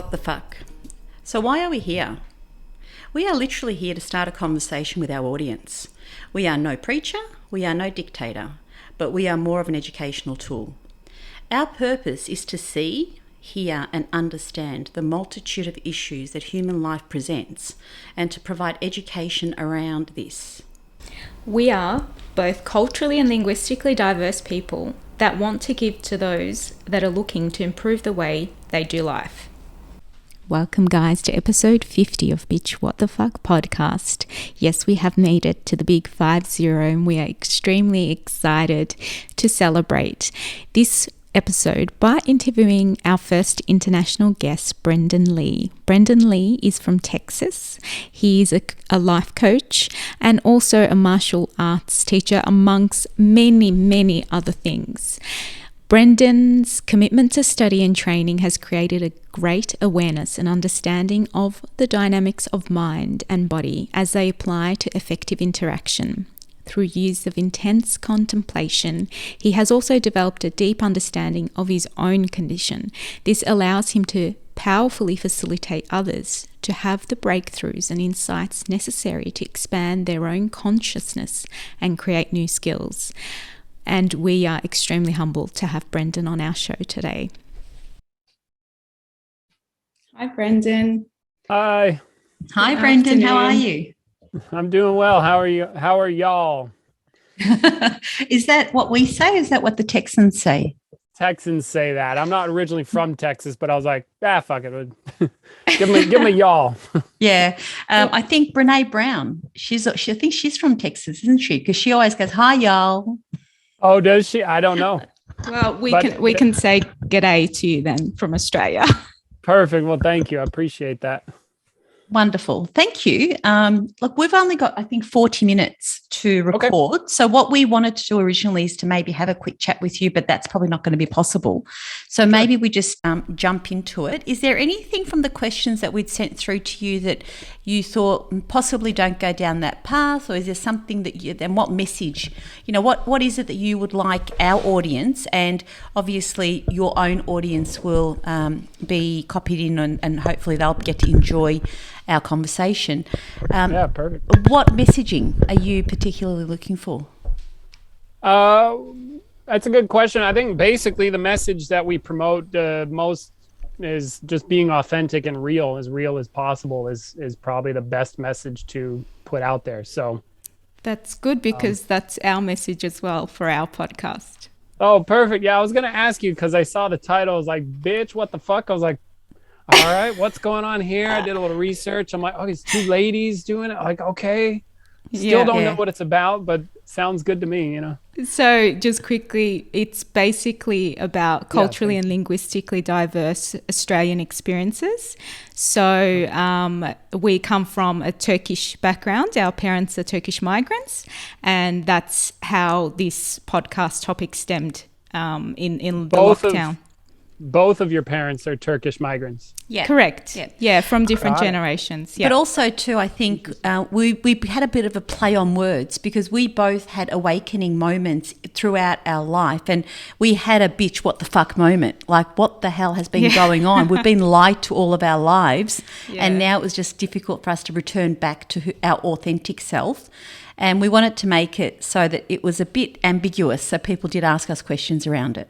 What the fuck? So why are we here? We are literally here to start a conversation with our audience. We are no preacher, we are no dictator, but we are more of an educational tool. Our purpose is to see, hear and understand the multitude of issues that human life presents and to provide education around this. We are both culturally and linguistically diverse people that want to give to those that are looking to improve the way they do life. Welcome guys to episode 50 of Bitch What the Fuck podcast. Yes, we have made it to the big 50 and we are extremely excited to celebrate this episode by interviewing our first international guest, Brendan Lee. Brendan Lee is from Texas. He is a life coach and also a martial arts teacher, amongst many other things. Brendan's commitment to study and training has created a great awareness and understanding of the dynamics of mind and body as they apply to effective interaction. Through years of intense contemplation, he has also developed a deep understanding of his own condition. This allows him to powerfully facilitate others to have the breakthroughs and insights necessary to expand their own consciousness and create new skills. And we are extremely humbled to have Brendan on our show today. Hi, Brendan. Hi. Hi, Brendan. How are you? I'm doing well. How are you? How are y'all? Is that what we say? Is that what the Texans say? Texans say that. I'm not originally from Texas, but I was like, fuck it. give me y'all. Yeah. I think Brene Brown, I think she's from Texas, isn't she? Because she always goes, hi, y'all. Oh, does she? I don't know. Well, we can say g'day to you then from Australia. Perfect. Well, thank you. I appreciate that. Wonderful. Thank you. Look, we've only got, I think, 40 minutes to record. Okay. So what we wanted to do originally is to maybe have a quick chat with you, but that's probably not going to be possible. So maybe we just jump into it. Is there anything from the questions that we'd sent through to you that you thought possibly don't go down that path? Or is there something that then what message, what is it that you would like our audience, and obviously your own audience will be copied in and hopefully they'll get to enjoy our conversation. Yeah, perfect. What messaging are you particularly looking for? That's a good question. I think basically the message that we promote most is just being authentic and real as possible is probably the best message to put out there. So that's good because that's our message as well for our podcast. Oh, perfect. Yeah, I was going to ask you because I saw the title. I was like, bitch, what the fuck? I was like, all right, what's going on here? I did a little research. I'm like, oh, these two ladies doing it. Like, okay. Still don't know what it's about, but sounds good to me, So just quickly, it's basically about culturally and linguistically diverse Australian experiences. So we come from a Turkish background. Our parents are Turkish migrants, and that's how this podcast topic stemmed in the lockdown. Both of your parents are Turkish migrants. Yeah, correct. Yeah, from different generations. Yeah. But also too, I think we had a bit of a play on words because we both had awakening moments throughout our life, and we had a bitch what the fuck moment. Like, what the hell has been going on? We've been lied to all of our lives, and now it was just difficult for us to return back to our authentic self. And we wanted to make it so that it was a bit ambiguous, so people did ask us questions around it.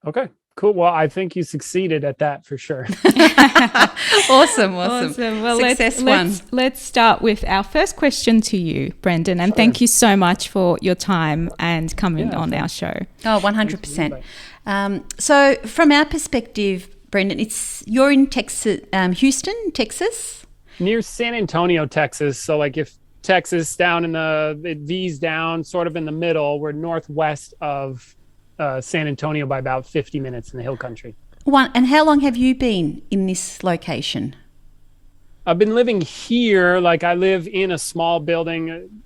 Okay. Cool. Well, I think you succeeded at that for sure. Awesome. Well, let's start with our first question to you, Brendan, and thank you so much for your time and coming on our show. Oh, 100%. So from our perspective, Brendan, you're in Texas, Houston, Texas? Near San Antonio, Texas. So like if Texas down it V's down sort of in the middle, we're northwest of San Antonio by about 50 minutes in the hill country. And how long have you been in this location? I've been living here. Like I live in a small building,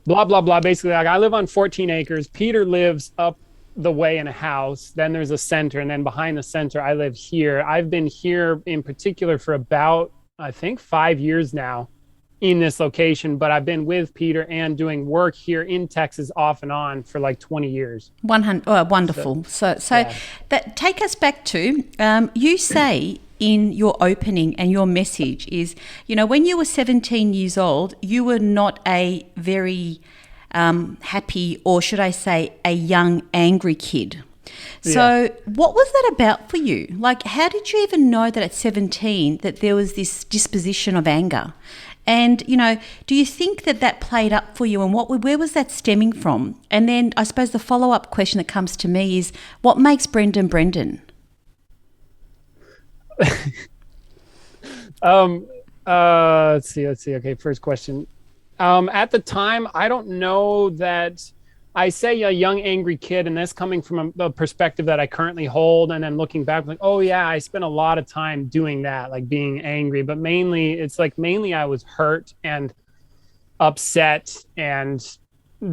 blah, blah, blah. Basically, like I live on 14 acres. Peter lives up the way in a house. Then there's a center. And then behind the center, I live here. I've been here in particular for about, I think, 5 years now. in this location, but I've been with Peter and doing work here in Texas off and on for like 20 years. Wonderful. So yeah. That take us back to, you say in your opening and your message is, when you were 17 years old, you were not a very happy, or should I say, a young, angry kid. So what was that about for you? Like, how did you even know that at 17 that there was this disposition of anger? And, do you think that played up for you, and where was that stemming from? And then I suppose the follow-up question that comes to me is, what makes Brendan Brendan? Let's see. Okay, first question. At the time, I don't know that I say a young, angry kid, and that's coming from a perspective that I currently hold. And then looking back, like, oh yeah, I spent a lot of time doing that, like being angry, but mainly I was hurt and upset and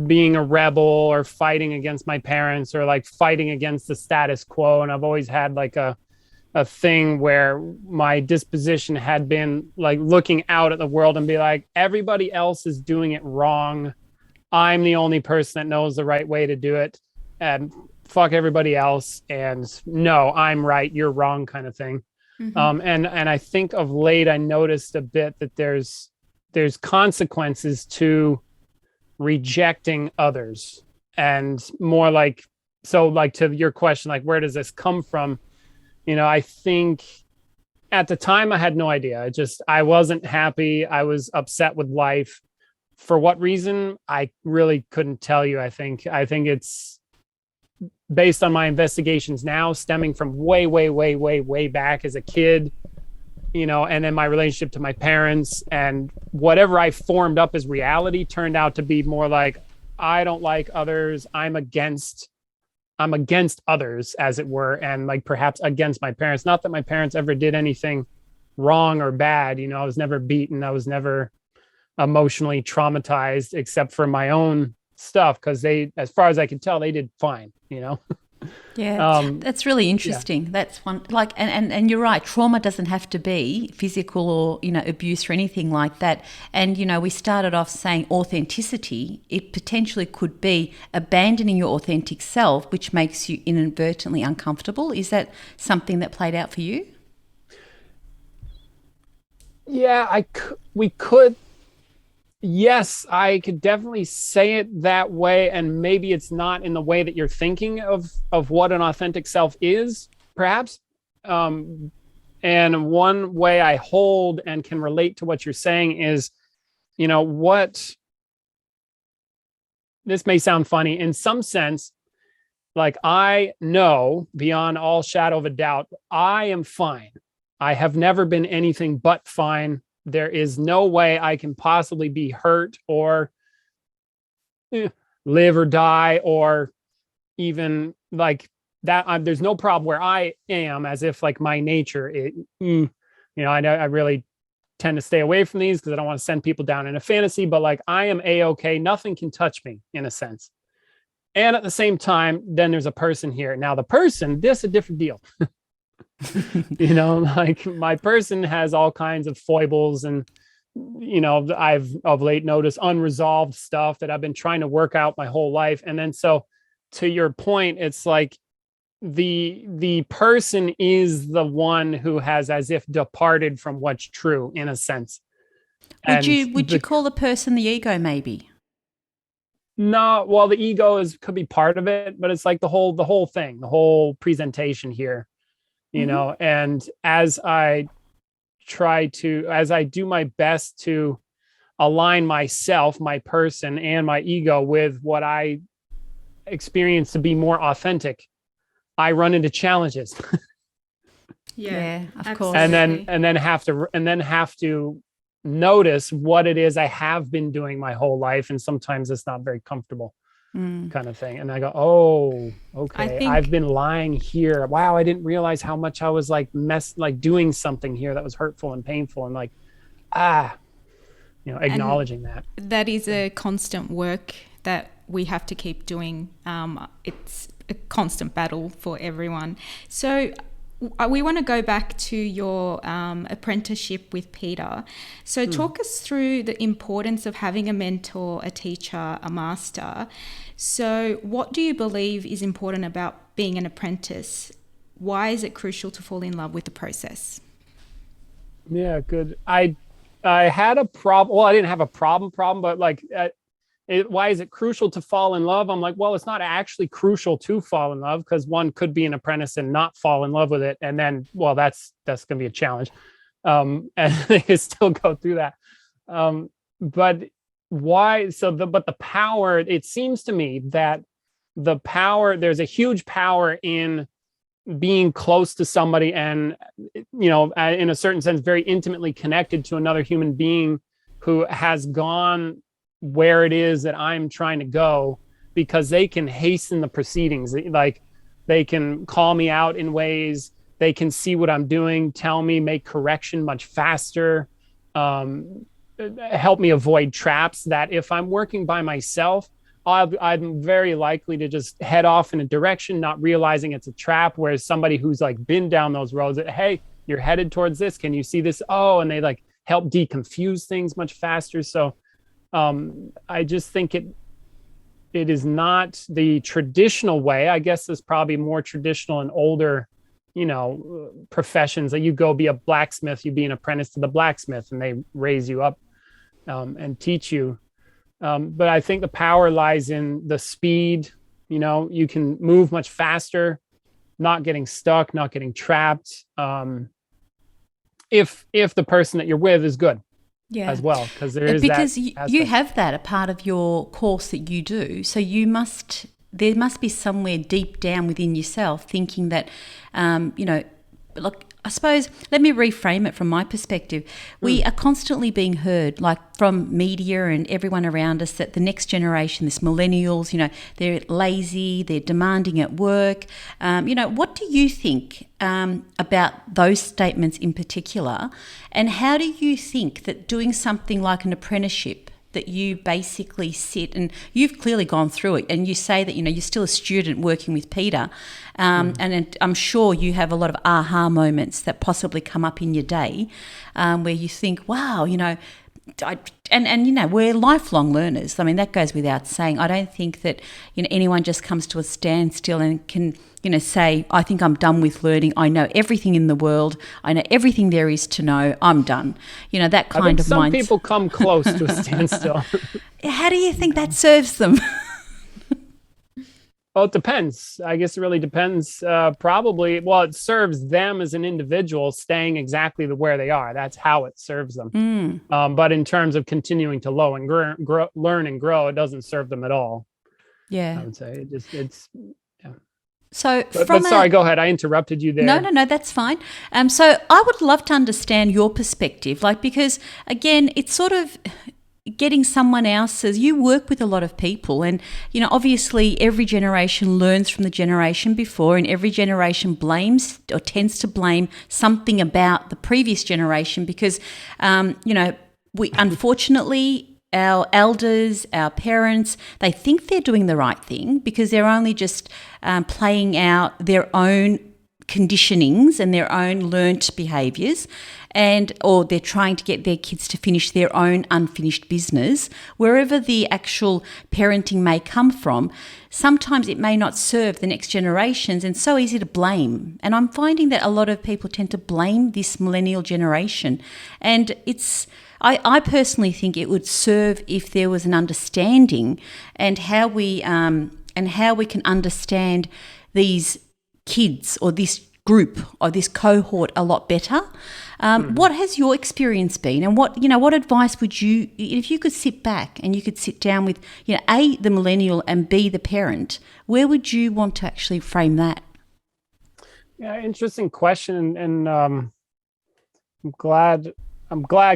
being a rebel or fighting against my parents or like fighting against the status quo. And I've always had like a thing where my disposition had been like looking out at the world and be like, everybody else is doing it wrong. I'm the only person that knows the right way to do it, and fuck everybody else. And no, I'm right, you're wrong, kind of thing. Mm-hmm. And I think of late, I noticed a bit that there's consequences to rejecting others, and more like, so like to your question, like, where does this come from? I think at the time I had no idea. I wasn't happy. I was upset with life. For what reason? I really couldn't tell you. I think it's based on my investigations now, stemming from way, way, way, way, way back as a kid, and then my relationship to my parents, and whatever I formed up as reality turned out to be more like, I don't like others. I'm against others, as it were, and like perhaps against my parents. Not that my parents ever did anything wrong or bad. I was never beaten. I was never emotionally traumatized, except for my own stuff, because they, as far as I could tell, they did fine. Yeah, that's really interesting. Yeah. That's one, like, and you're right. Trauma doesn't have to be physical or abuse or anything like that. And we started off saying authenticity. It potentially could be abandoning your authentic self, which makes you inadvertently uncomfortable. Is that something that played out for you? Yeah, we could. Yes, I could definitely say it that way, and maybe it's not in the way that you're thinking of what an authentic self is, perhaps. And one way I hold and can relate to what you're saying is, this may sound funny in some sense, like I know beyond all shadow of a doubt, I am fine. I have never been anything but fine. There is no way I can possibly be hurt or live or die, or even like that. There's no problem where I am, as if like my nature, I really tend to stay away from these because I don't want to send people down in a fantasy, but like I am A-okay. Nothing can touch me in a sense. And at the same time, then there's a person here. Now the person, this is a different deal. Like my person has all kinds of foibles, and I've of late noticed unresolved stuff that I've been trying to work out my whole life. And then, so to your point, it's like the person is the one who has as if departed from what's true, in a sense. Would you call the person the ego, maybe? No, well, the ego could be part of it, but it's like the whole thing, the whole presentation here. And as I do my best to align myself, my person, and my ego with what I experience to be more authentic, I run into challenges. Yeah, of course. And then have to notice what it is I have been doing my whole life, and sometimes it's not very comfortable. Kind of thing. And I go, oh, okay, I've been lying here. Wow, I didn't realize how much I was like doing something here that was hurtful and painful, and like, acknowledging that. That is a constant work that we have to keep doing. It's a constant battle for everyone. So we want to go back to your apprenticeship with Peter. So talk us through the importance of having a mentor, a teacher, a master. So what do you believe is important about being an apprentice? Why is it crucial to fall in love with the process? Yeah, good. I had a problem. Well, I didn't have a problem, but like, why is it crucial to fall in love? I'm like, well, it's not actually crucial to fall in love, because one could be an apprentice and not fall in love with it, and then, well, that's going to be a challenge, and they can still go through that. But why? But the power. It seems to me that there's a huge power in being close to somebody, and in a certain sense very intimately connected to another human being who has gone where it is that I'm trying to go, because they can hasten the proceedings. Like, they can call me out in ways, they can see what I'm doing, tell me, make correction much faster, help me avoid traps that if I'm working by myself, I'm very likely to just head off in a direction, not realizing it's a trap. Whereas somebody who's like been down those roads, hey, you're headed towards this. Can you see this? Oh, and they like help deconfuse things much faster. So I just think it is not the traditional way. I guess there's probably more traditional and older, professions that you go be a blacksmith, you be an apprentice to the blacksmith, and they raise you up and teach you. But I think the power lies in the speed. You can move much faster, not getting stuck, not getting trapped. If the person that you're with is good, as well, because there is because that you have that a part of your course that you do. So there must be somewhere deep down within yourself thinking that, look, I suppose, let me reframe it from my perspective. We are constantly being heard, like from media and everyone around us, that the next generation, this millennials, they're lazy, they're demanding at work. What do you think about those statements in particular? And how do you think that doing something like an apprenticeship, that you basically sit, and you've clearly gone through it, and you say that you're still a student working with Peter, and I'm sure you have a lot of aha moments that possibly come up in your day, where you think, wow, we're lifelong learners. I mean, that goes without saying. I don't think that anyone just comes to a standstill and can say, I think I'm done with learning. I know everything in the world. I know everything there is to know. I'm done. That kind of mindset. Some people come close to a standstill. How do you think that serves them? Well, it depends. I guess it really depends. Probably, well, it serves them as an individual staying exactly where they are. That's how it serves them. But in terms of continuing to learn and grow, it doesn't serve them at all. Yeah. I would say it's. So, but sorry, go ahead. I interrupted you there. No, that's fine. So I would love to understand your perspective, because again, it's sort of getting someone else's. You work with a lot of people, and obviously every generation learns from the generation before, and every generation blames or tends to blame something about the previous generation, because we unfortunately, our elders, our parents, they think they're doing the right thing because they're only just playing out their own conditionings and their own learnt behaviours, or they're trying to get their kids to finish their own unfinished business. Wherever the actual parenting may come from, sometimes it may not serve the next generations, and so easy to blame. And I'm finding that a lot of people tend to blame this millennial generation, and I personally think it would serve if there was an understanding, and how we can understand these kids or this group or this cohort a lot better. What has your experience been, and what advice would you, if you could sit back and you could sit down with A, the millennial, and B, the parent, where would you want to actually frame that? Yeah, interesting question, and I'm glad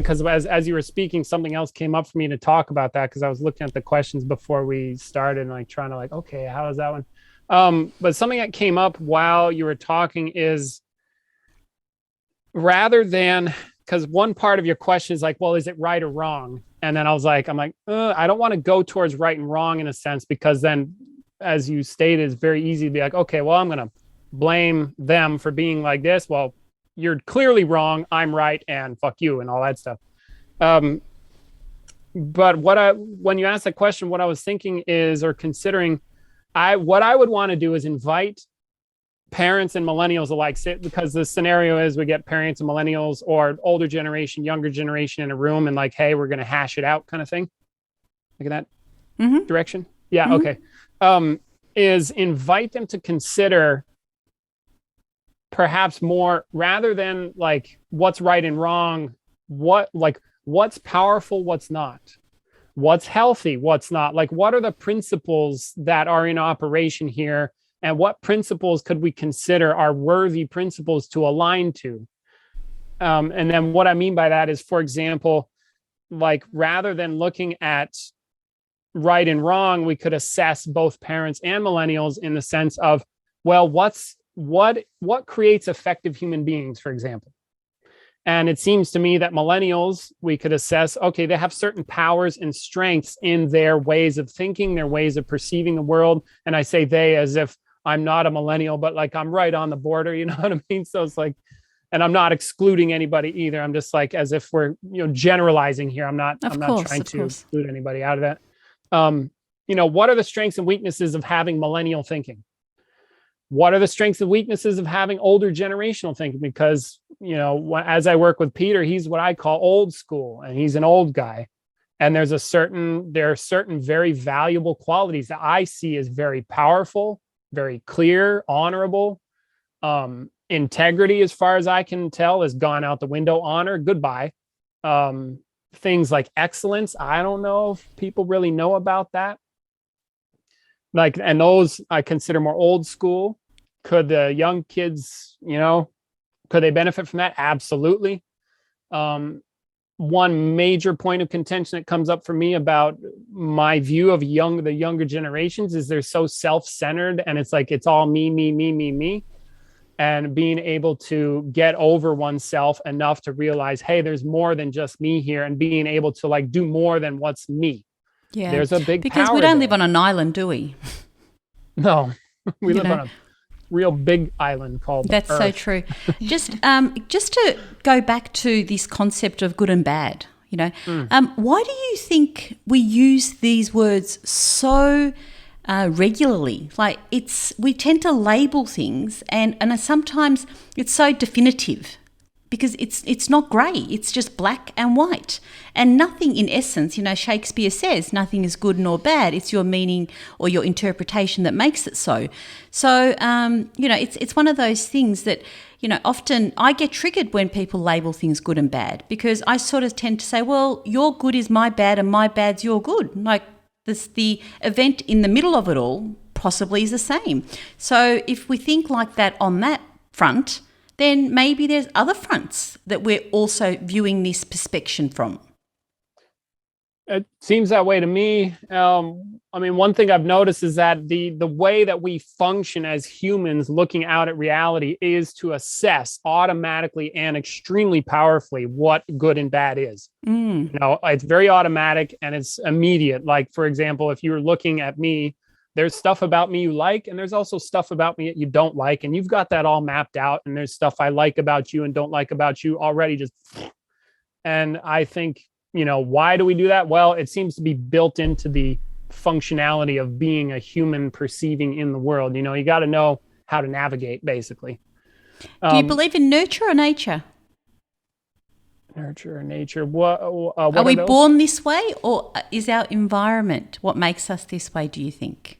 because as you were speaking, something else came up for me to talk about that, because I was looking at the questions before we started and trying to okay, how is that one? But something that came up while you were talking is, rather than, because one part of your question is well, is it right or wrong? And then I'm like, I don't want to go towards right and wrong in a sense, because then, as you stated, it's very easy to be okay, well, I'm going to blame them for being like this. Well, you're clearly wrong, I'm right, and fuck you, and all that stuff. But when you asked that question, what I was thinking is, or considering, what I would want to do is invite parents and millennials alike sit, because the scenario is we get parents and millennials or older generation, younger generation in a room and like, hey, we're going to hash it out kind of thing. Like in that direction. Yeah. Okay. Is invite them to consider perhaps more, rather than like what's right and wrong, what's powerful, what's not, what's healthy, what's not, like what are the principles that are in operation here, and what principles could we consider are worthy principles to align to. And then what I mean by that is, for example, like rather than looking at right and wrong, we could assess both parents and millennials in the sense of, well, what creates effective human beings, for example. And it seems to me that millennials, we could assess, okay, they have certain powers and strengths in their ways of thinking, their ways of perceiving the world. And I say they as if I'm not a millennial, but like I'm right on the border, you know what I mean? So it's like, and I'm not excluding anybody either. I'm just like, as if we're, generalizing here. I'm not trying to exclude anybody out of that. What are the strengths and weaknesses of having millennial thinking? What are the strengths and weaknesses of having older generational thinking? Because, as I work with Peter, he's what I call old school, and he's an old guy. And there are certain very valuable qualities that I see as very powerful, very clear, honorable. Integrity, as far as I can tell, has gone out the window. Honor, goodbye. Things like excellence, I don't know if people really know about that. And those I consider more old school. Could the young kids, could they benefit from that? Absolutely. One major point of contention that comes up for me about my view of the younger generations is they're so self-centered, and it's like, it's all me, me, me, me, me. And being able to get over oneself enough to realize, hey, there's more than just me here, and being able to like do more than what's me. Yeah, there's a big because power we don't there. live on an island, do we? No, we live on a real big island called That's Earth. So true. Just to go back to this concept of good and bad, why do you think we use these words so regularly? Like we tend to label things, and sometimes it's so definitive. Because it's not grey, it's just black and white. And nothing in essence, Shakespeare says nothing is good nor bad. It's your meaning or your interpretation that makes it so. So, it's one of those things that, often I get triggered when people label things good and bad, because I sort of tend to say, well, your good is my bad and my bad's your good. Like the event in the middle of it all possibly is the same. So if we think like that on that front, then maybe there's other fronts that we're also viewing this perspection from. It seems that way to me. One thing I've noticed is that the way that we function as humans looking out at reality is to assess automatically and extremely powerfully what good and bad is. It's very automatic and it's immediate. Like, for example, if you were looking at me, there's stuff about me you like, and there's also stuff about me that you don't like, and you've got that all mapped out, and there's stuff I like about you and don't like about you already. And I think, why do we do that? Well, it seems to be built into the functionality of being a human perceiving in the world. You got to know how to navigate, basically. Do you believe in nurture or nature? Nurture or nature? What are we born this way, or is our environment what makes us this way, do you think?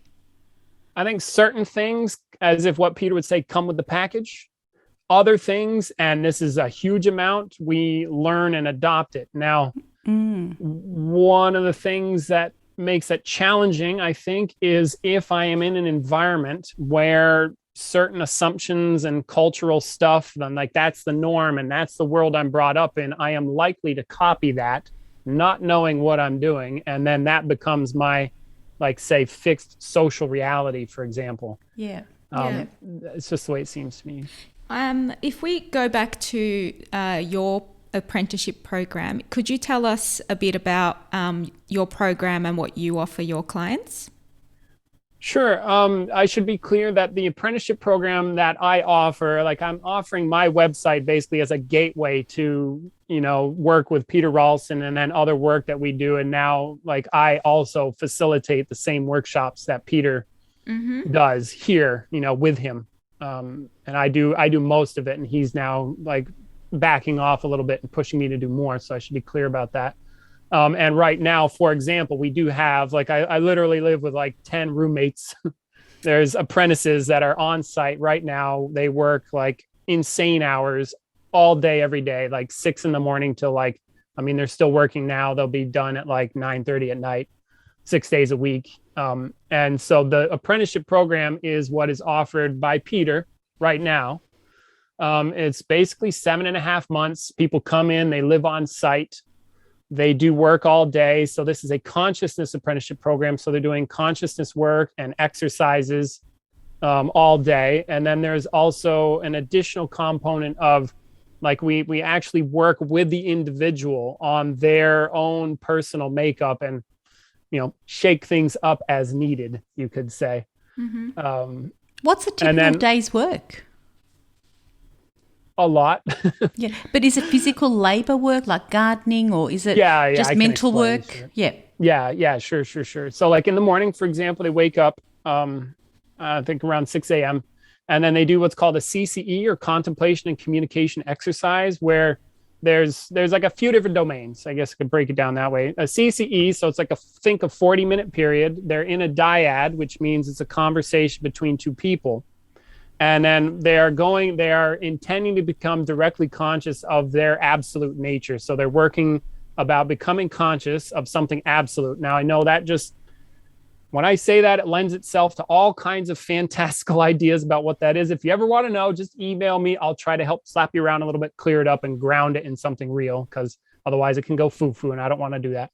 I think certain things, as if what Peter would say, come with the package. Other things, and this is a huge amount, we learn and adopt it. Now, one of the things that makes it challenging, I think, is if I am in an environment where certain assumptions and cultural stuff, then like that's the norm and that's the world I'm brought up in, I am likely to copy that, not knowing what I'm doing. And then that becomes my, say, fixed social reality, for example. Yeah. It's just the way it seems to me. If we go back to your apprenticeship program, could you tell us a bit about your program and what you offer your clients? Sure. I should be clear that the apprenticeship program that I offer, I'm offering my website basically as a gateway to, work with Peter Ralston and then other work that we do. And now, I also facilitate the same workshops that Peter does here, with him. And I do most of it, and he's now like backing off a little bit and pushing me to do more. So I should be clear about that. And right now, for example, we do have like, I literally live with like 10 roommates. There's apprentices that are on site right now. They work like insane hours all day, every day, like 6 a.m. till like, I mean, they're still working now. They'll be done at like 9:30 at night, 6 days a week. And so the apprenticeship program is what is offered by Peter right now. It's basically 7.5 months. People come in, they live on site. They do work all day. So this is a consciousness apprenticeship program. So they're doing consciousness work and exercises all day. And then there's also an additional component of like we actually work with the individual on their own personal makeup and, you know, shake things up as needed, you could say. Mm-hmm. What's a typical day's work? A lot. Yeah, but is it physical labor work like gardening, or is it just mental work? Sure. Yeah, Sure. So like in the morning, for example, they wake up, I think around 6 a.m. And then they do what's called a CCE, or contemplation and communication exercise, where there's like a few different domains. I guess I could break it down that way. A CCE, so it's like think a 40-minute period. They're in a dyad, which means it's a conversation between two people. And then they are intending to become directly conscious of their absolute nature. So they're working about becoming conscious of something absolute. Now, I know that just, when I say that, it lends itself to all kinds of fantastical ideas about what that is. If you ever want to know, just email me. I'll try to help slap you around a little bit, clear it up, and ground it in something real, because otherwise it can go foo-foo, and I don't want to do that.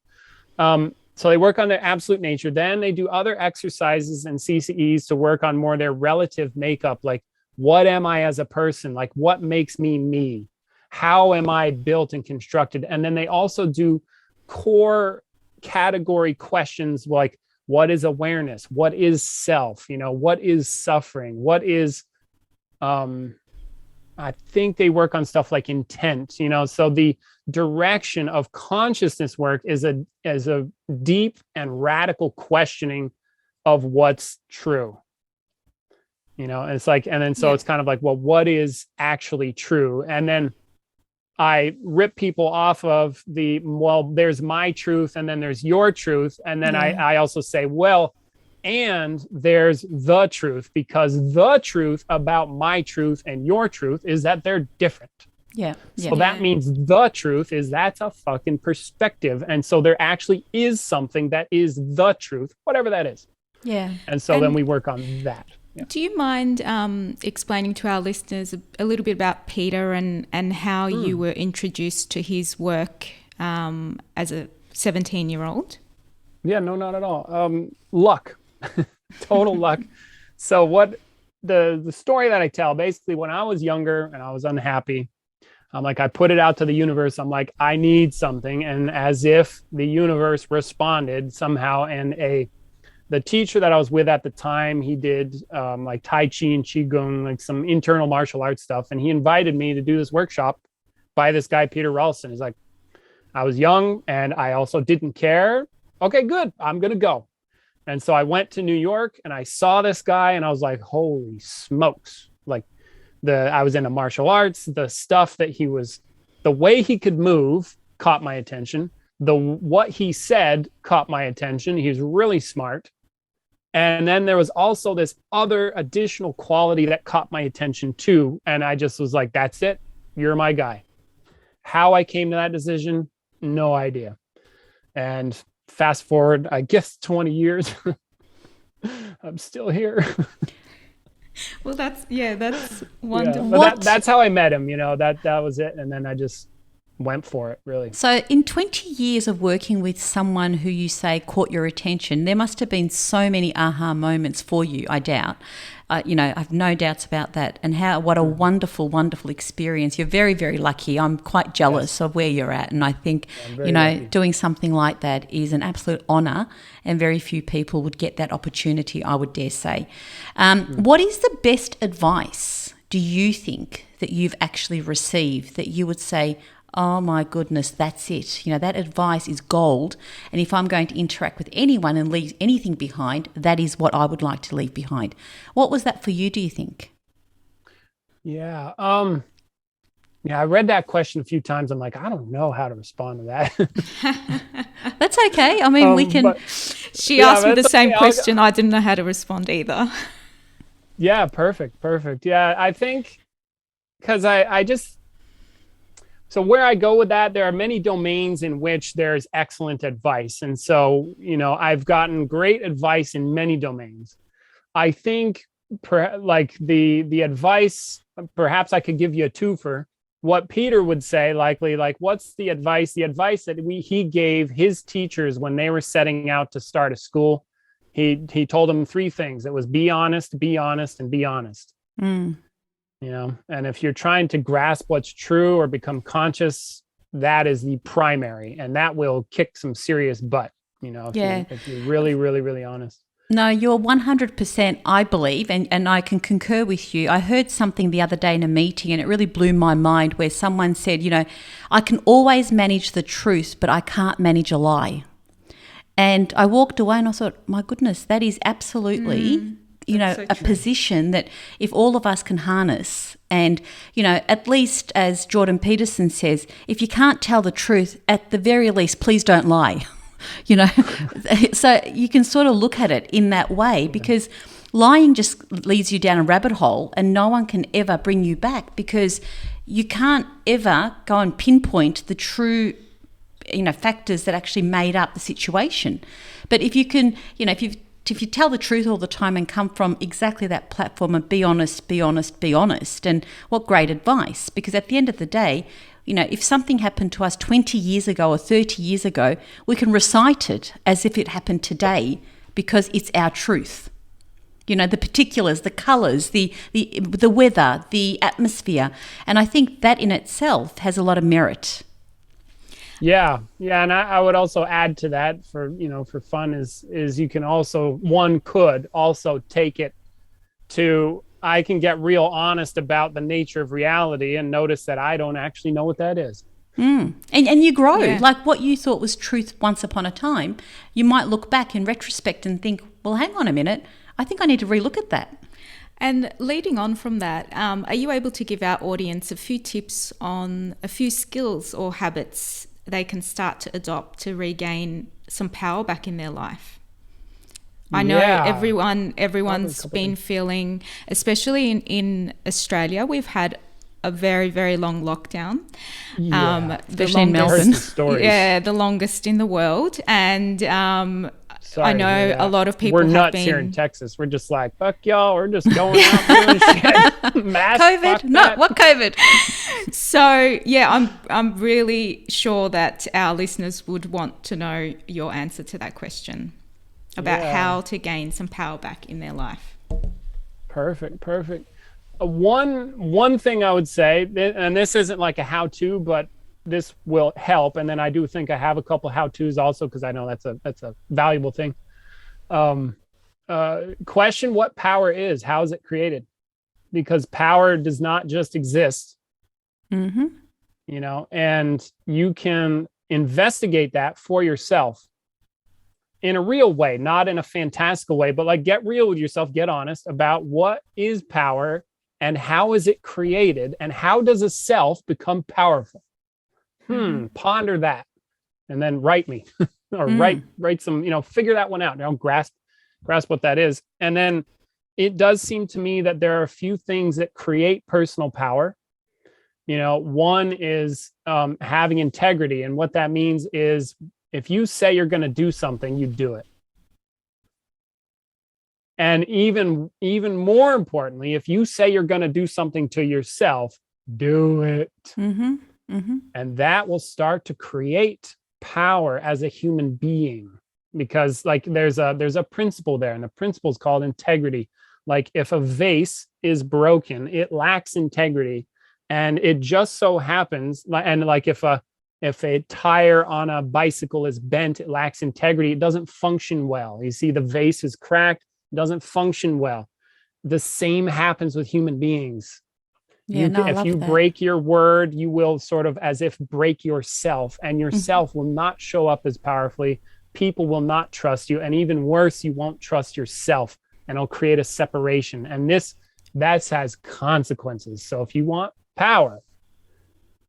So they work on their absolute nature. Then they do other exercises and CCEs to work on more their relative makeup. Like, what am I as a person? Like, what makes me me? How am I built and constructed? And then they also do core category questions like, what is awareness? What is self? You know, what is suffering? What is, I think they work on stuff like intent, you know, so the direction of consciousness work is a deep and radical questioning of what's true, you know. And it's like, and then so it's kind of like, well, what is actually true? And then I rip people off of there's my truth, and then there's your truth, and then I also say, well, and there's the truth, because the truth about my truth and your truth is that they're different. So that means the truth is that's a fucking perspective. And so there actually is something that is the truth, whatever that is. And so then we work on that. Do you mind explaining to our listeners a little bit about Peter and how you were introduced to his work as a 17-year-old? Yeah, no, not at all. Luck, total luck. So what the story that I tell, basically when I was younger and I was unhappy, I'm like, I put it out to the universe. I'm like, I need something. And as if the universe responded somehow. And the teacher that I was with at the time, he did like Tai Chi and Qigong, like some internal martial arts stuff. And he invited me to do this workshop by this guy, Peter Ralston. He's like, I was young and I also didn't care. Okay, good. I'm going to go. And so I went to New York and I saw this guy and I was like, holy smokes. Like I was into martial arts, the stuff that the way he could move caught my attention. What he said caught my attention. He was really smart. And then there was also this other additional quality that caught my attention too. And I just was like, that's it. You're my guy. How I came to that decision, no idea. And fast forward, I guess 20 years, I'm still here. Well, that's wonderful. Yeah, that's how I met him, you know, that was it. And then I just went for it, really. So in 20 years of working with someone who you say caught your attention, there must have been so many aha moments for you, I doubt. You know, I have no doubts about that. And what a wonderful, wonderful experience. You're very, very lucky. I'm quite jealous of where you're at. And I think, you know, lucky. Doing something like that is an absolute honour, and very few people would get that opportunity, I would dare say. What is the best advice, do you think, that you've actually received that you would say, oh my goodness, that's it. You know, that advice is gold. And if I'm going to interact with anyone and leave anything behind, that is what I would like to leave behind. What was that for you, do you think? Yeah. Yeah, I read that question a few times. I'm like, I don't know how to respond to that. That's okay. I mean, we can. She asked me the same question. I didn't know how to respond either. Yeah, perfect. Yeah, I think because I just, so where I go with that, there are many domains in which there's excellent advice. And so, I've gotten great advice in many domains. I think like the advice, perhaps I could give you a twofer. What Peter would say, likely, like, what's the advice? The advice that he gave his teachers when they were setting out to start a school. He told them three things. It was be honest, and be honest. Mm. And if you're trying to grasp what's true or become conscious, that is the primary, and that will kick some serious butt. If you're really, really, really honest. No, you're 100%, I believe, and I can concur with you. I heard something the other day in a meeting and it really blew my mind where someone said, I can always manage the truth, but I can't manage a lie. And I walked away and I thought, my goodness, that is absolutely, a position that if all of us can harness and, at least as Jordan Peterson says, if you can't tell the truth, at the very least, please don't lie. So you can sort of look at it in that way, because lying just leads you down a rabbit hole and no one can ever bring you back, because you can't ever go and pinpoint the true, factors that actually made up the situation. But if you can, if you tell the truth all the time and come from exactly that platform and be honest, and what great advice, because at the end of the day, if something happened to us 20 years ago or 30 years ago, we can recite it as if it happened today because it's our truth. The particulars, the colours, the weather, the atmosphere. And I think that in itself has a lot of merit. Yeah. And I would also add to that for fun is you can also, one could also take it to, I can get real honest about the nature of reality and notice that I don't actually know what that is. And you grow. Yeah. Like what you thought was truth once upon a time, you might look back in retrospect and think, well, hang on a minute, I think I need to relook at that. And leading on from that, are you able to give our audience a few tips on a few skills or habits they can start to adopt to regain some power back in their life? I know everyone's been feeling, especially in Australia, we've had a very, very long lockdown. Especially in Melbourne. Yeah, the longest in the world. And I know a lot of people We're nuts here in Texas. We're just like, fuck y'all. We're just going out doing shit. Mask, COVID? No, what COVID? So, yeah, I'm really sure that our listeners would want to know your answer to that question about how to gain some power back in their life. Perfect. One thing I would say, and this isn't like a how-to, but this will help. And then I do think I have a couple how-tos also, because I know that's a valuable thing. Question what power is. How is it created? Because power does not just exist. Mm-hmm. And you can investigate that for yourself in a real way, not in a fantastical way, but like get real with yourself, get honest about what is power and how is it created and how does a self become powerful? Ponder that and then write me or write some, figure that one out. Grasp what that is. And then it does seem to me that there are a few things that create personal power. One is having integrity. And what that means is if you say you're going to do something, you do it. And even more importantly, if you say you're going to do something to yourself, do it. Mm-hmm. Mm-hmm. And that will start to create power as a human being, because like there's a principle there, and the principle is called integrity. Like if a vase is broken, it lacks integrity, and it just so happens, and like if a tire on a bicycle is bent, it lacks integrity, it doesn't function well. You see, the vase is cracked, it doesn't function well. The same happens with human beings. If you break your word, you will sort of as if break yourself, and yourself will not show up as powerfully. People will not trust you. And even worse, you won't trust yourself, and it'll create a separation. And this that has consequences. So if you want power,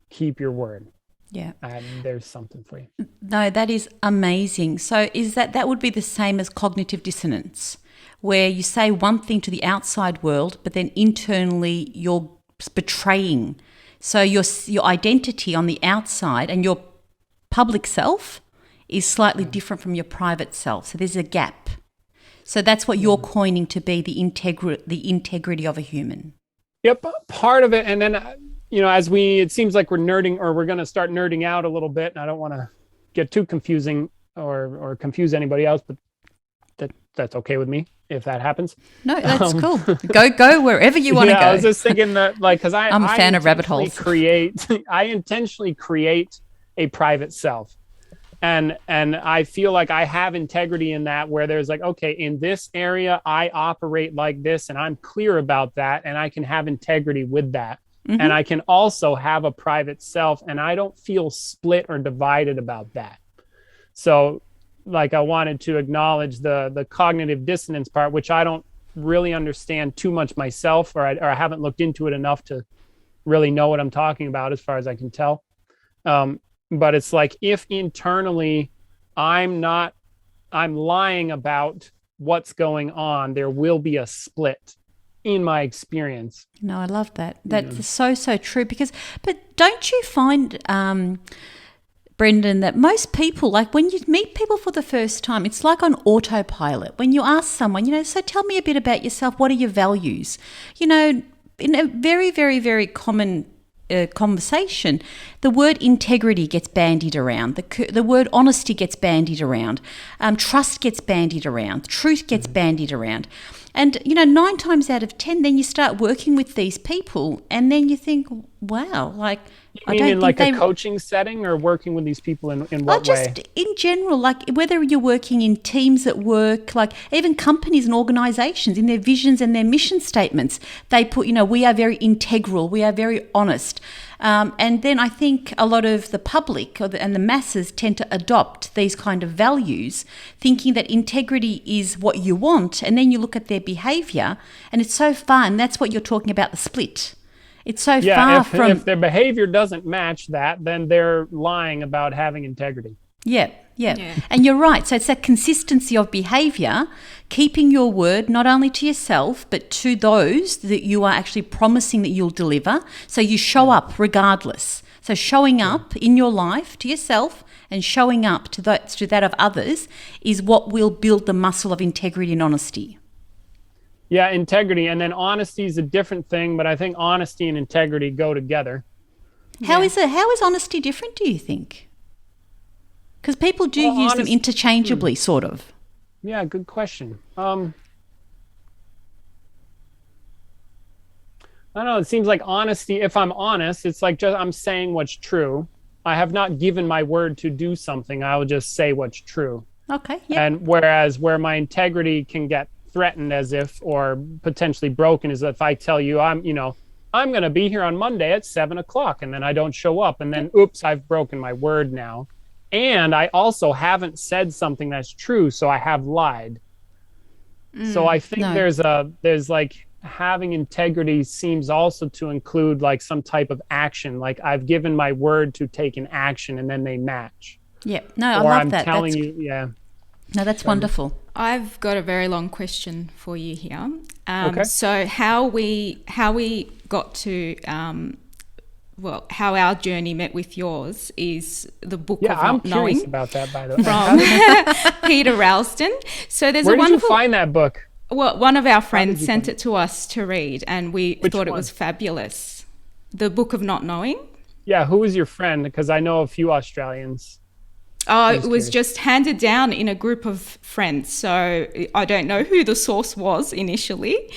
keep your word. Yeah. And there's something for you. No, that is amazing. So is that would be the same as cognitive dissonance, where you say one thing to the outside world, but then internally you're betraying. So your identity on the outside and your public self is slightly different from your private self. So there's a gap. So that's what you're coining to be the integrity of a human. Yep, part of it. And then, it seems like we're going to start nerding out a little bit. And I don't want to get too confusing or confuse anybody else, but that's okay with me if that happens. No, that's cool. Go wherever you want to go. I was just thinking that, because I'm a fan of rabbit holes. I intentionally create a private self. And I feel like I have integrity in that, where there's like, okay, in this area, I operate like this and I'm clear about that. And I can have integrity with that. Mm-hmm. And I can also have a private self, and I don't feel split or divided about that. So I wanted to acknowledge the cognitive dissonance part, which I don't really understand too much myself, or I haven't looked into it enough to really know what I'm talking about as far as I can tell. But it's like, if internally I'm lying about what's going on, there will be a split in my experience. No, I love that. That's so true, but don't you find, Brendan, that most people, like when you meet people for the first time, it's like on autopilot. When you ask someone, so tell me a bit about yourself. What are your values? In a very, very, very common conversation, the word integrity gets bandied around. The word honesty gets bandied around. Trust gets bandied around. Truth gets bandied around. And, 9 times out of 10, then you start working with these people, and then you think, wow, I don't think a coaching setting, or working with these people in what way? Just in general, whether you're working in teams at work, even companies and organizations, in their visions and their mission statements, they put, we are very integral, we are very honest. And then I think a lot of the public and the masses tend to adopt these kind of values, thinking that integrity is what you want. And then you look at their behavior, and it's so fun. That's what you're talking about, the split. It's so far from... if their behavior doesn't match that, then they're lying about having integrity. Yeah. And you're right. So it's that consistency of behavior, keeping your word not only to yourself, but to those that you are actually promising that you'll deliver. So you show up regardless. So showing up in your life to yourself and showing up to that of others is what will build the muscle of integrity and honesty. Yeah, integrity. And then honesty is a different thing, but I think honesty and integrity go together. How is honesty different, do you think? Because people do use them interchangeably, sort of. Yeah, good question. I don't know. It seems like honesty, if I'm honest, it's like I'm saying what's true. I have not given my word to do something. I will just say what's true. Okay. Yep. And where my integrity can get threatened or potentially broken is if I tell you I'm going to be here on Monday at 7:00, and then I don't show up, and then oops, I've broken my word now. And I also haven't said something that's true, so I have lied. So I think there's having integrity seems also to include some type of action. Like I've given my word to take an action, and then they match. Yeah. No, I love that. Telling you, yeah. No, that's wonderful. I've got a very long question for you here. Okay. So how we got to how our journey met with yours is the book of I'm Not Knowing. Curious about that, by the way. From Peter Ralston. So there's Where did you find that book? Well, one of our friends sent it to us to read, and we thought it was fabulous. The Book of Not Knowing. Yeah, who was your friend? Because I know a few Australians. Oh, it was just handed down in a group of friends. So I don't know who the source was initially.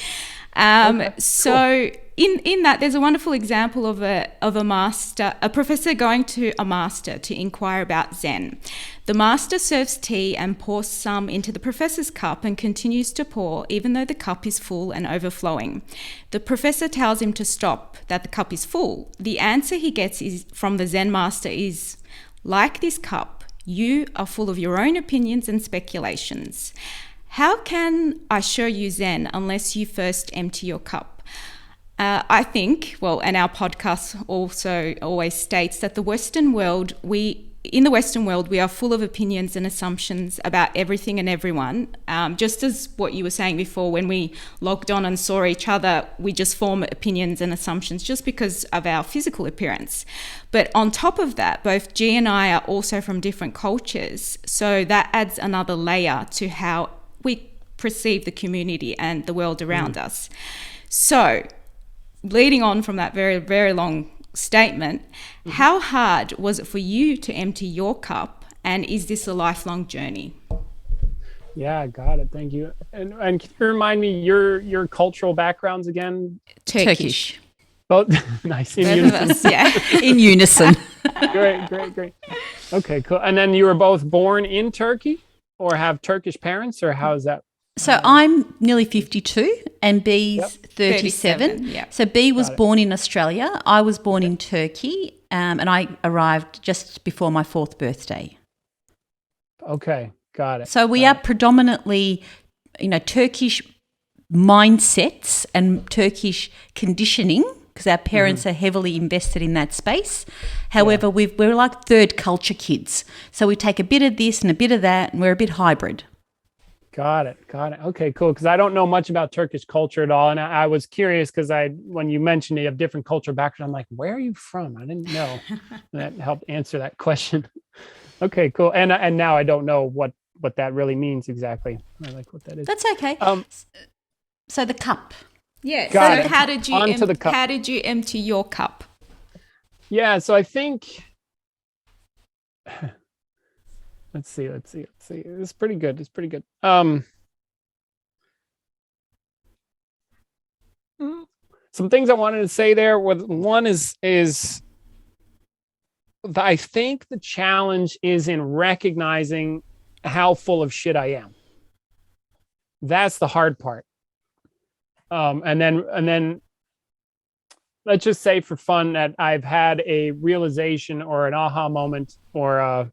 So in that, there's a wonderful example of a professor going to a master to inquire about Zen. The master serves tea and pours some into the professor's cup and continues to pour, even though the cup is full and overflowing. The professor tells him to stop, that the cup is full. The answer he gets from the Zen master is, like this cup, you are full of your own opinions and speculations. How can I show you Zen unless you first empty your cup? I think, well, and our podcast also always states that in the Western world, we are full of opinions and assumptions about everything and everyone. Just as what you were saying before, when we logged on and saw each other, we just form opinions and assumptions just because of our physical appearance. But on top of that, both G and I are also from different cultures. So that adds another layer to how we perceive the community and the world around us. So leading on from that very, very long statement, how hard was it for you to empty your cup, and is this a lifelong journey? Yeah, got it. Thank you. And can you remind me your cultural backgrounds again? Turkish. Both nice. In unison. In unison. Great. Okay, cool. And then you were both born in Turkey, or have Turkish parents, or how is that? So I'm nearly 52 and B's 37. Yep. So B was born in Australia. I was born in Turkey, and I arrived just before my 4th birthday. Okay, got it. So we are predominantly, Turkish mindsets and Turkish conditioning, because our parents are heavily invested in that space. However, we're like third culture kids. So we take a bit of this and a bit of that, and we're a bit hybrid. Got it. Okay, cool. Because I don't know much about Turkish culture at all, and I was curious because when you mentioned you have different cultural background, I'm like, where are you from? I didn't know. That helped answer that question. Okay, cool. And now I don't know what that really means exactly. I like what that is. That's okay. So the cup. Yeah. Got so it. how did you empty your cup? Yeah. So I think. Let's see. It's pretty good. Some things I wanted to say there. One is I think the challenge is in recognizing how full of shit I am. That's the hard part. And then let's just say for fun that I've had a realization or an aha moment or a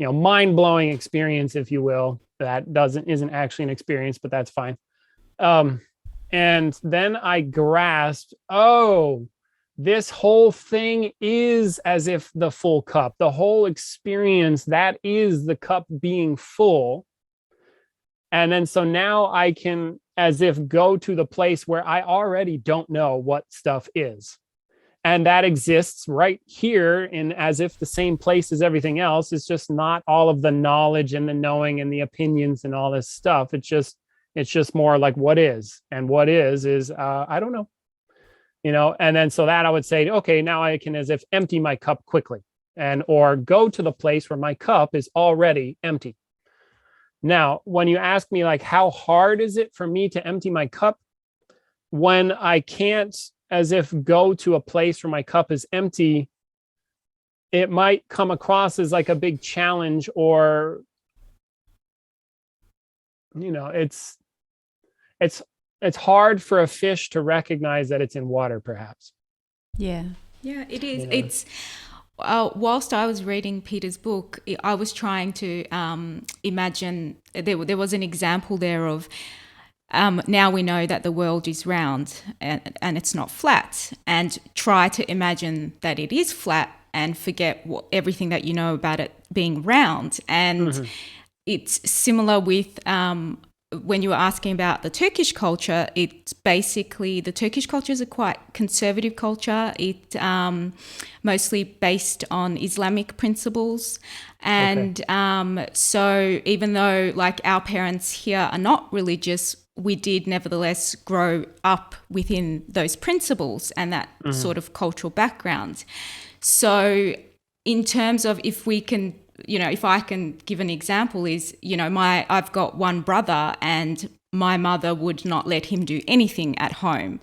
mind-blowing experience, if you will, that isn't actually an experience, but that's fine. And then I grasped, this whole thing is as if the full cup, the whole experience, that is the cup being full. And then so now I can as if go to the place where I already don't know what stuff is. And that exists right here in as if the same place as everything else. It's just not all of the knowledge and the knowing and the opinions and all this stuff. It's just more like what is, and what is I don't know, and then so that I would say, okay, now I can as if empty my cup quickly or go to the place where my cup is already empty. Now, when you ask me like, how hard is it for me to empty my cup when I can't as if go to a place where my cup is empty, it might come across as like a big challenge, or it's hard for a fish to recognize that it's in water, perhaps. Yeah, it is. It's whilst I was reading Peter's book, I was trying to imagine. There was an example there of now we know that the world is round and it's not flat, and try to imagine that it is flat and forget everything that you know about it being round. And it's similar with when you were asking about the Turkish culture. It's basically, the Turkish culture is a quite conservative culture. It mostly based on Islamic principles. And so even though like our parents here are not religious, we did nevertheless grow up within those principles and that sort of cultural background. So in terms of if we can, if I can give an example is, I've got one brother and my mother would not let him do anything at home.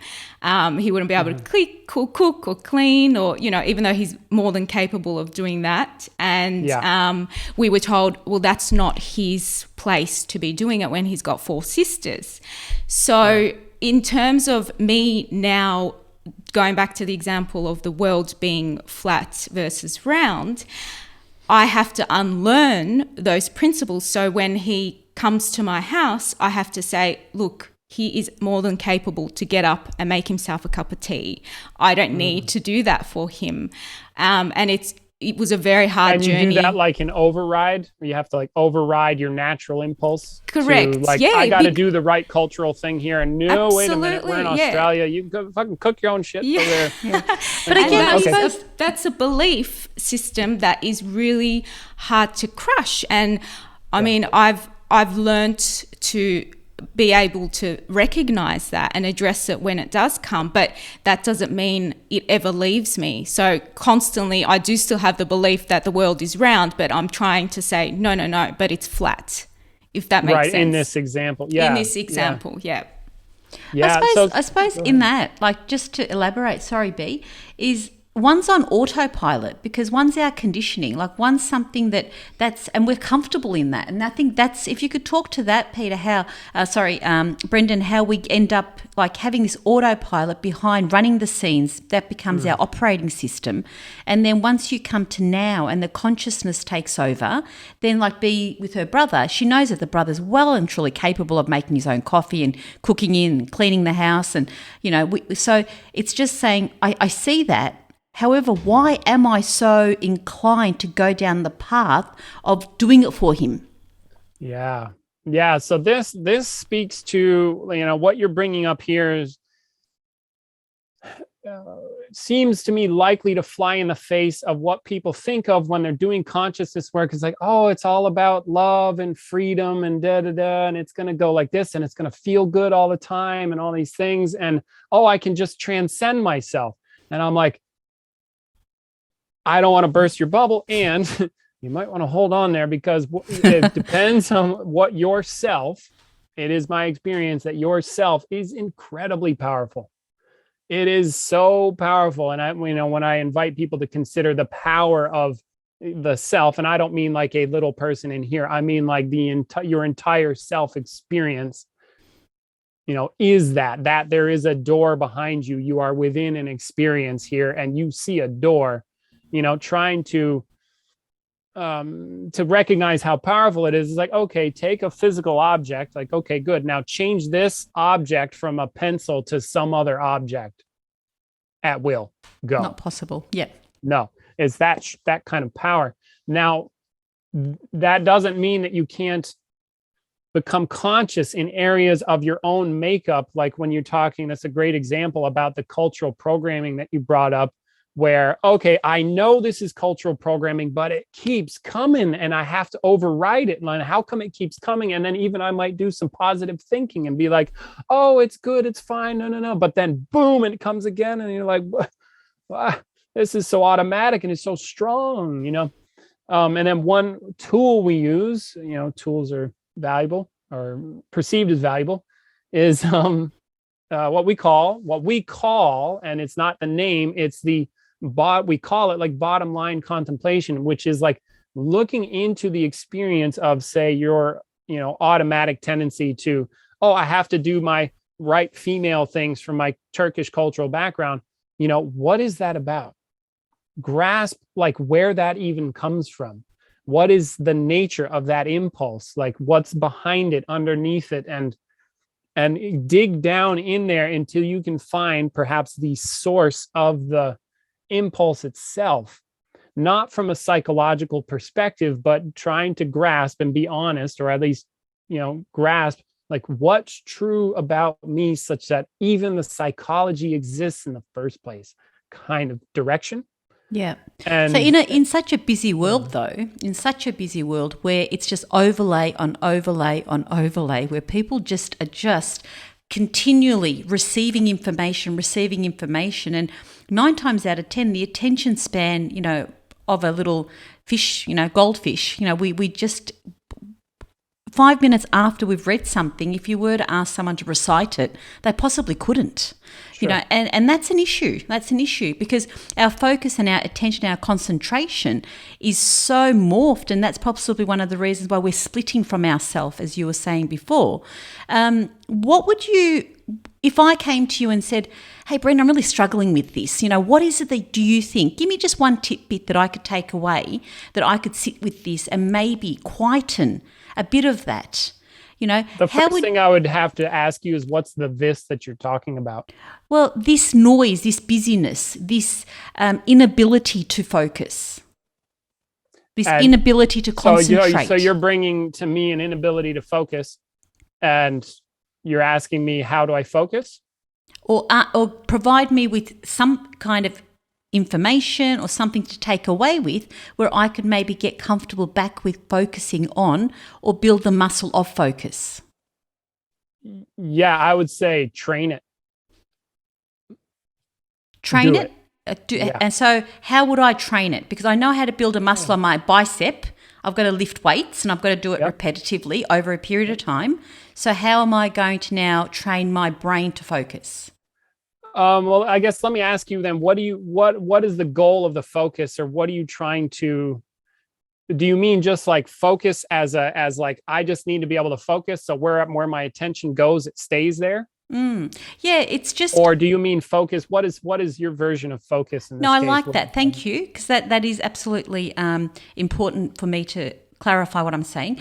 He wouldn't be able to cook or clean or, even though he's more than capable of doing that. And we were told, well, that's not his place to be doing it when he's got 4 sisters. So in terms of me now, going back to the example of the world being flat versus round, I have to unlearn those principles. So when he comes to my house, I have to say, look, he is more than capable to get up and make himself a cup of tea. I don't need to do that for him. And it was a very hard journey. And you do that like an override, where you have to like override your natural impulse. Correct. I got to do the right cultural thing here. And no, wait a minute, we're in Absolutely, yeah. Australia. You go fucking cook your own shit over there. But again, I suppose that's a belief system that is really hard to crush. And I mean, I've learned to be able to recognize that and address it when it does come, but that doesn't mean it ever leaves me. So constantly I do still have the belief that the world is round, but I'm trying to say no, but it's flat, if that makes sense. Right, in this example. Yeah. In this example, yeah. Yeah. I suppose in that, like, just to elaborate, sorry, B, is one's on autopilot because one's our conditioning, like one's something and we're comfortable in that. And I think that's, if you could talk to that, Peter, Brendan, how we end up like having this autopilot behind running the scenes, that becomes our operating system. And then once you come to now and the consciousness takes over, then like B with her brother, she knows that the brother's well and truly capable of making his own coffee and cooking and cleaning the house. And, so it's just saying, I see that. However, why am I so inclined to go down the path of doing it for him? Yeah. Yeah. So this speaks to, what you're bringing up here is, seems to me likely to fly in the face of what people think of when they're doing consciousness work. It's like, oh, it's all about love and freedom and and it's going to go like this and it's going to feel good all the time and all these things. And, oh, I can just transcend myself. And I'm like, I don't want to burst your bubble, and you might want to hold on there because it depends on what yourself. It is my experience that yourself is incredibly powerful. It is so powerful. And when I invite people to consider the power of the self, and I don't mean like a little person in here, I mean like your entire self experience, is that there is a door behind you. You are within an experience here and you see a door. Trying to recognize how powerful it is like, okay, take a physical object, like, okay, good. Now change this object from a pencil to some other object at will. Go. Not possible. Yeah. No, it's that kind of power. Now, that doesn't mean that you can't become conscious in areas of your own makeup. Like when you're talking, that's a great example about the cultural programming that you brought up, where, okay, I know this is cultural programming, but it keeps coming and I have to override it. And how come it keeps coming? And then even I might do some positive thinking and be like, oh, it's good, it's fine, no. But then boom, and it comes again. And you're like, this is so automatic and it's so strong, And then one tool we use, tools are valuable or perceived as valuable, is what we call, and it's not the name, it's we call it like bottom line contemplation, which is like looking into the experience of, say, your, automatic tendency to, oh, I have to do my right female things from my Turkish cultural background. What is that about? Grasp like where that even comes from. What is the nature of that impulse? Like what's behind it, underneath it, and dig down in there until you can find perhaps the source of the impulse itself, not from a psychological perspective, but trying to grasp and be honest, or at least, grasp like what's true about me such that even the psychology exists in the first place kind of direction. Yeah. And so in such a busy world, though, in such a busy world where it's just overlay on overlay on overlay, where people just are just continually receiving information, and 9 times out of 10, the attention span, of a little fish, goldfish, we just 5 minutes after we've read something, if you were to ask someone to recite it, they possibly couldn't. Sure. And that's an issue. That's an issue because our focus and our attention, our concentration is so morphed, and that's possibly one of the reasons why we're splitting from ourselves, as you were saying before. What would you, if I came to you and said, hey, Brenda, I'm really struggling with this. What is it that do you think? Give me just one tidbit that I could take away, that I could sit with this and maybe quieten a bit of that. The first thing I would have to ask you is, what's the this that you're talking about? Well, this noise, this busyness, this inability to focus, this inability to concentrate. So you're bringing to me an inability to focus, and you're asking me, how do I focus? Or provide me with some kind of information or something to take away with, where I could maybe get comfortable back with focusing on, or build the muscle of focus. Yeah, I would say train it. Train Do it? Yeah. And so how would I train it? Because I know how to build a muscle on my bicep. I've got to lift weights and I've got to do it repetitively over a period of time. So how am I going to now train my brain to focus? Well, I guess let me ask you then, what is the goal of the focus, or what are you trying to, do you mean just like focus as like, I just need to be able to focus, so where my attention goes, it stays there? Yeah, it's just. Or do you mean focus? What is your version of focus in this No, I case? like that. Thank you, because that is absolutely important for me to clarify what I'm saying.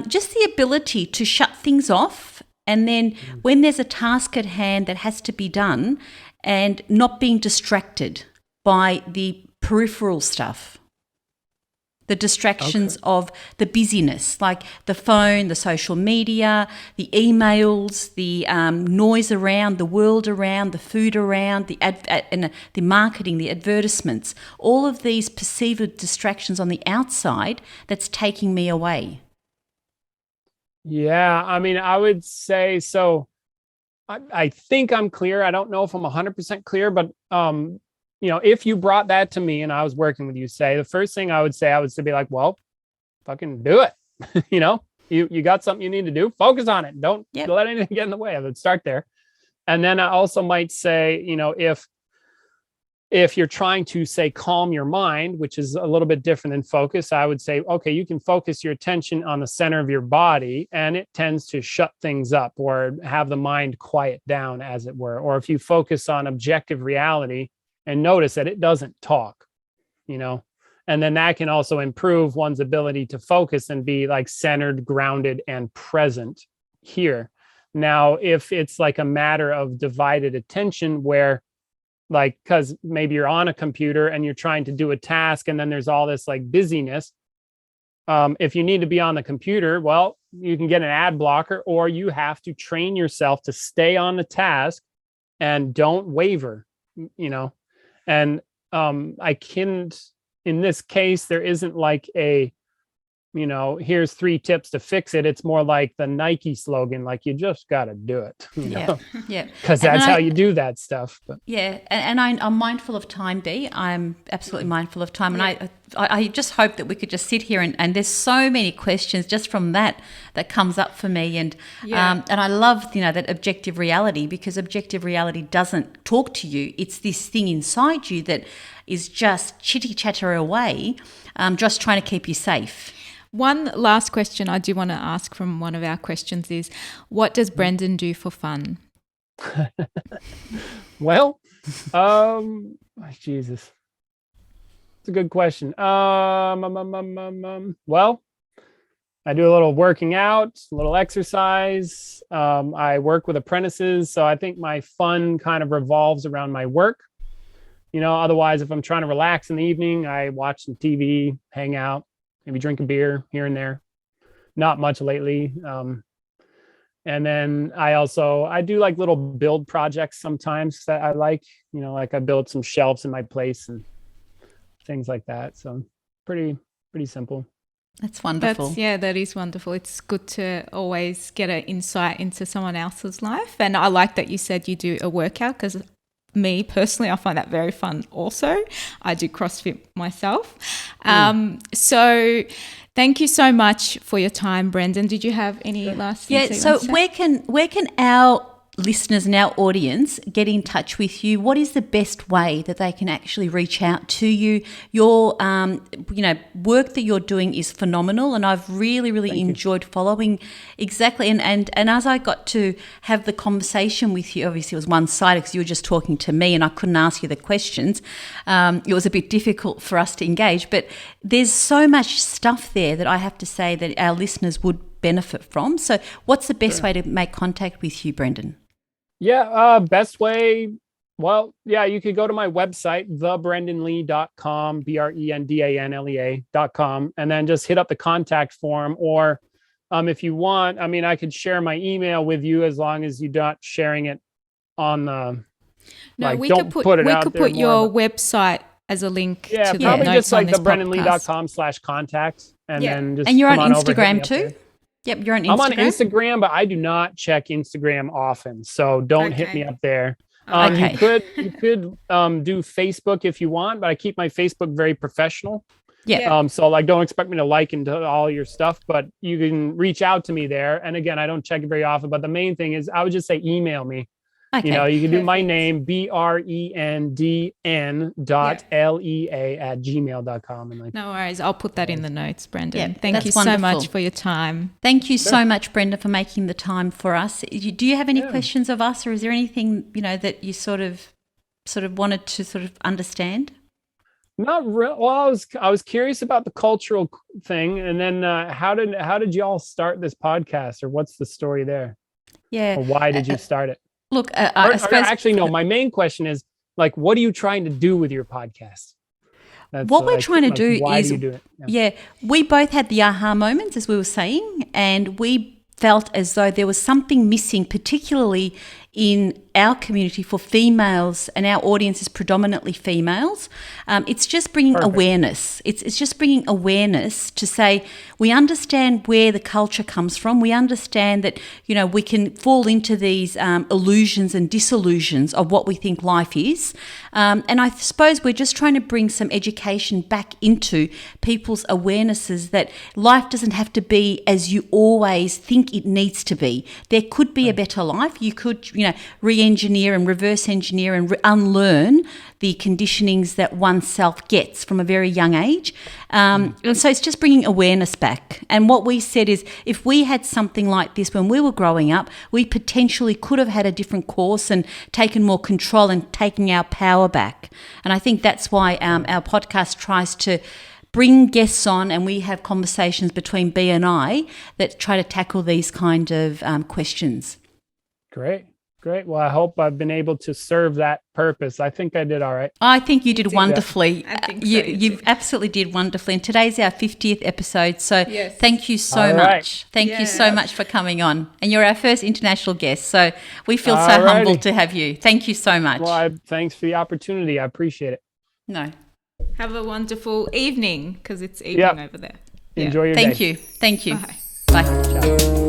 Just the ability to shut things off, and then when there's a task at hand that has to be done, and not being distracted by the peripheral stuff. The distractions of the busyness, like the phone, the social media, the emails, the noise around, the world around, the food around, the marketing, the advertisements, all of these perceived distractions on the outside that's taking me away. Yeah, I mean, I would say so. I think I'm clear. I don't know if I'm 100% clear, but if you brought that to me and I was working with you, say, the first thing I would be like, well, fucking do it. You got something you need to do, focus on it. Don't let anything get in the way of it. Start there. And then I also might say, if you're trying to, say, calm your mind, which is a little bit different than focus, I would say, okay, you can focus your attention on the center of your body, and it tends to shut things up or have the mind quiet down, as it were. Or if you focus on objective reality and notice that it doesn't talk, and then that can also improve one's ability to focus and be like centered, grounded, and present here. Now, if it's like a matter of divided attention where, like, because maybe you're on a computer and you're trying to do a task and then there's all this like busyness. If you need to be on the computer, well, you can get an ad blocker, or you have to train yourself to stay on the task and don't waver, And I can't, in this case, there isn't like a, here's 3 tips to fix it. It's more like the Nike slogan, like, you just got to do it. Yeah. Because that's how you do that stuff. But. Yeah. And I'm mindful of time, Dee. I'm absolutely mindful of time. And I just hope that we could just sit here and there's so many questions just from that comes up for me. And I love, that objective reality, because objective reality doesn't talk to you. It's this thing inside you that is just chitty chatter away, just trying to keep you safe. One last question I do want to ask from one of our questions is, what does Brendan do for fun? Well, Jesus, it's a good question. Well, I do a little working out, a little exercise. I work with apprentices, so I think my fun kind of revolves around my work. Otherwise, if I'm trying to relax in the evening, I watch some TV, hang out, maybe drink a beer here and there. Not much lately. And then I do like little build projects sometimes that I like, like I built some shelves in my place and things like that. So pretty simple. That's wonderful. That is wonderful. It's good to always get an insight into someone else's life. And I like that you said you do a workout, because me personally, I find that very fun also. I do CrossFit myself. So thank you so much for your time, Brendan. Did you have any last things? So where can our listeners and our audience get in touch with you? What is the best way that they can actually reach out to you? Your work that you're doing is phenomenal, and I've really enjoyed following exactly. And as I got to have the conversation with you, obviously it was one-sided because you were just talking to me and I couldn't ask you the questions. It was a bit difficult for us to engage, but there's so much stuff there that I have to say that our listeners would benefit from. So what's the best way to make contact with you, Brendan? Yeah, best way, well, yeah, you could go to my website, thebrendanlee.com, BRENDANLEA.com, and then just hit up the contact form. Or if you want, I mean, I could share my email with you as long as you're not sharing it on the, No, we don't could put it we out could there put more, your but- website as a link Yeah, to the probably notes just on like this podcast. thebrendanlee.com/contacts, and Yeah. then just And you're on come over, hit me Instagram up too? there. Yep, you're on Instagram. I'm on Instagram, but I do not check Instagram often, so don't hit me up there. Okay. You could do Facebook if you want, but I keep my Facebook very professional. Yeah. So like, don't expect me to like into all your stuff, but you can reach out to me there. And again, I don't check it very often, but the main thing is I would just say email me. Okay. You know, you can do my Perfect. name, BRENDN.LEA@gmail.com. And like, No worries. I'll put that in the notes, Brendan. Yeah, Thank that's you so wonderful. much for your time. Thank you so much, Brenda, for making the time for us. Do you have any Yeah. questions of us, or is there anything, that you sort of wanted to sort of understand? not real. Well, I was curious about the cultural thing. And then how did you all start this podcast, or what's the story there? Yeah. Or why did you start it? Look, Or I suppose actually, no, my main question is like, what are you trying to do with your podcast? What we're trying to do why is, do you do it? yeah, we both had the aha moments, as we were saying, and we felt as though there was something missing, particularly in our community for females, and our audience is predominantly females. It's just bringing awareness. It's just bringing awareness to say we understand where the culture comes from. We understand that, we can fall into these illusions and disillusions of what we think life is. And I suppose we're just trying to bring some education back into people's awarenesses that life doesn't have to be as you always think it needs to be. There could be a better life. You could, re-engineer and reverse engineer and unlearn the conditionings that oneself gets from a very young age. And so it's just bringing awareness back. And what we said is, if we had something like this when we were growing up, we potentially could have had a different course and taken more control and taken our power back. And I think that's why our podcast tries to bring guests on, and we have conversations between B and I that try to tackle these kind of questions. Great. Well, I hope I've been able to serve that purpose. I think I did all right. I think you did wonderfully. I think so, you too. absolutely did wonderfully. And today's our 50th episode. So Yes. thank you so All much. right. Thank you so much for coming on. And you're our first international guest. So we feel so Alrighty. humbled to have you. Thank you so much. Well, thanks for the opportunity. I appreciate it. No. Have a wonderful evening, because it's evening over there. Enjoy your day. Thank you. Thank you. Bye. Bye. Ciao.